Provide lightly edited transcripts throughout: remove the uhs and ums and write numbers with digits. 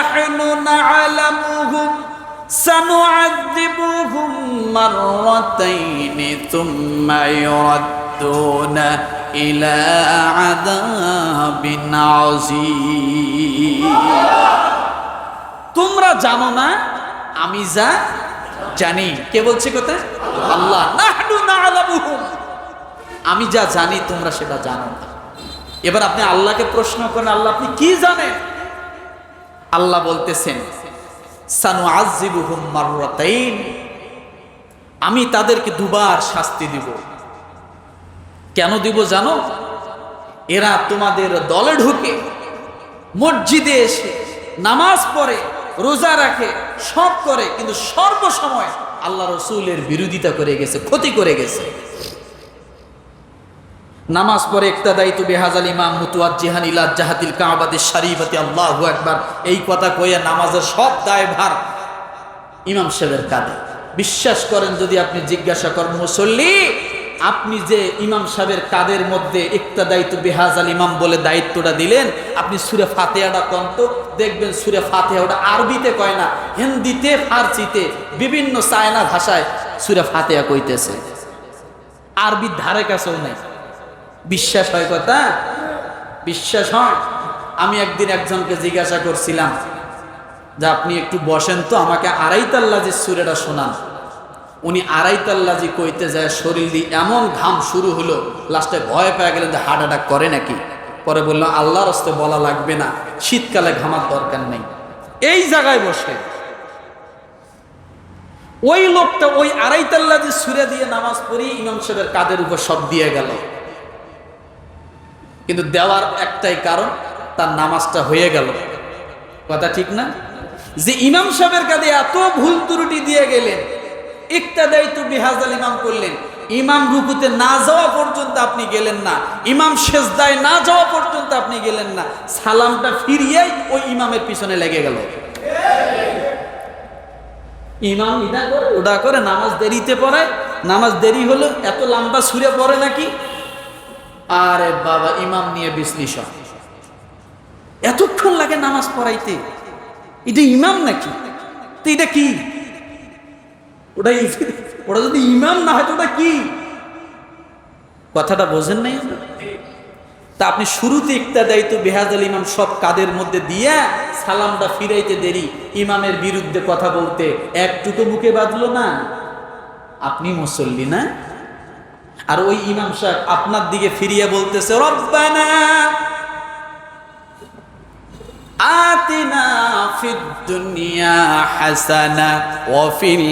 নাহনু না'লামুহুম সানু'আযিবুহুম মাররাতাইনি থুম্মা ইউরাদ্দুনা ইলা আযাবিন আযীম। তোমরা জানো না আমি যা জানি। কে বলছে কথা? আল্লাহ। নাহনু না'লামুহুম, আমি যা জানি তোমরা সেটা জানো না। এবার আপনি আল্লাহকে প্রশ্ন করেন, আল্লাহ আপনি কি জানেন? আল্লাহ বলতেছেন সানু'আযিবুহুম মাররাতাইন, আমি তাদেরকে দুবার শাস্তি দিব। কেন দিব জানো? এরা তোমাদের দলে ঢুকে মসজিদে এসে নামাজ পড়ে, রোজা রাখে, সব করে, কিন্তু সর্বসময় আল্লাহ রাসূলের বিরোধিতা করে গেছে, ক্ষতি করে গেছে। নামাজ পড়ে ইক্তাদাইতু বিহাযাল ইমাম মুতাওয়াজ্জিহান ইলা জাহাতিল কাবাতিশ শরীফাতি আল্লাহু আকবার, এই কথা কইয়া নামাজের সব দায়ভার ইমাম সাহেবের কাঁধে। বিশ্বাস করেন, যদি আপনি জিজ্ঞাসা করেন মুসল্লি আপনি যে ইমাম সাহেবের কাঁধের মধ্যে ইক্তাদাইতু বিহাযাল ইমাম বলে দায়িত্বটা দিলেন, আপনি সূরা ফাতিহাটা কোন তো, দেখবেন সূরা ফাতিহাটা আরবিতে কয় না, হিন্দিতে, ফার্সিতে, বিভিন্ন চায়না ভাষায় সূরা ফাতিহা কইতেছে, আরবির ধারে কাছেও নাই। বিশ্বাস হয় কথা? বিশ্বাস হয়? আমি একদিন একজনকে জিজ্ঞাসা করছিলাম যে আপনি একটু বসেন তো, আমাকে আড়াইতাল্লাজি সূরাটা শোনান। উনি আড়াইতাল্লাজি কইতে যায় শরীর দিয়ে এমন ঘাম শুরু হলো, লাস্টে ভয় পেয়ে গেলেন যে হার্ট অ্যাটাক করে নাকি। পরে বললাম আল্লাহর রাস্তে বলা লাগবে না, শীতকালে ঘামার দরকার নেই। এই জায়গায় বসে ওই লোকটা ওই আড়াইতাল্লাজি সূরা দিয়ে নামাজ পড়ি ইমাম সাহেবের কাঁধের উপর সব দিয়ে গেল, কিন্তু দেওয়ার একটাই কারণ, তার নামাজটা হয়ে গেল। কথা ঠিক না? যে ইমাম সাহেবের কাঁধে এত ভুল ত্রুটি দিয়ে গেলেন, ইক্তাদাইতু বিহাযাল ইমাম করলেন, ইমাম রুকুতে না যাওয়া পর্যন্ত আপনি গেলেন না, ইমাম সেজদায় না যাওয়া পর্যন্ত আপনি গেলেন না, সালামটা ফিরিয়েই ওই ইমামের পিছনে লেগে গেল। ইমাম ইদা করে ওটা করে নামাজ দেরিতে পড়ায়, নামাজ দেরি হলো, এত লম্বা সূরা পড়ে নাকি। আরে বাবা, ইমাম নিয়ে বিশ্লেষণ, এতক্ষণ লাগে নামাজ পড়াইতে, এটা ইমাম নাকি? তো এটা কি? ওটা যদি ইমাম না হয় তো ওটা কি? কথাটা বোঝেন নাই? তা আপনি শুরুতে ইক্তাদাইতু বিহাযাল ইমাম সব কাদের মধ্যে দিয়া সালামটা ফিরাইতে দেরি, ইমামের বিরুদ্ধে কথা বলতে একটুকু মুখে বাঁধলো না। আপনি মুসল্লি না? আর ওই ইমাম সাহেব আপনার দিকে ফিরিয়ে বলতেছে রব্বানা আতিনা ফিদ দুনিয়া হাসানা ওয়া ফিল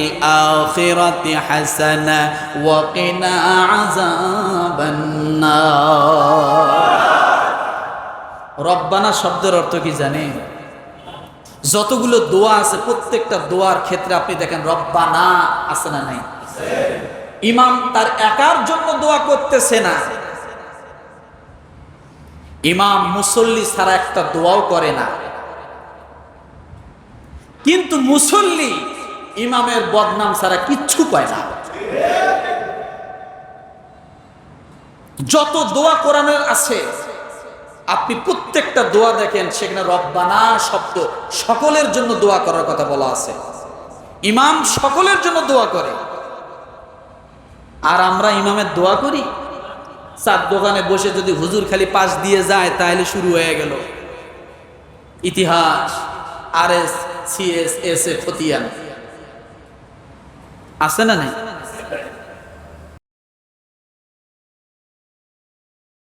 আখিরাতি হাসানা ওয়া কিনা আযাবান নার। রব্বানা শব্দের অর্থ কি জানেন? যতগুলো দোয়া আছে প্রত্যেকটা দোয়ার ক্ষেত্রে আপনি দেখেন রব্বানা আছে না নাই? ইমাম তার একার জন্য দোয়া করতেছে না, ইমাম মুসল্লি ছাড়া একটা দোয়াও করে না। কিন্তু মুসল্লি ইমামের বদনাম ছাড়া কিচ্ছু পায় না। যত দোয়া কোরআনের আছে আপনি প্রত্যেকটা দোয়া দেখেন সেখানে রব্বানা শব্দ সকলের জন্য দোয়া করার কথা বলা আছে। ইমাম সকলের জন্য দোয়া করে, আর আমরা ইমামের দোয়া করি। চার দোকানে বসে যদি হুজুর খালি পাশ দিয়ে যায় তাহলে শুরু হয়ে গেল ইতিহাস, RS, CS, SA খতিয়ান আছে না নেই?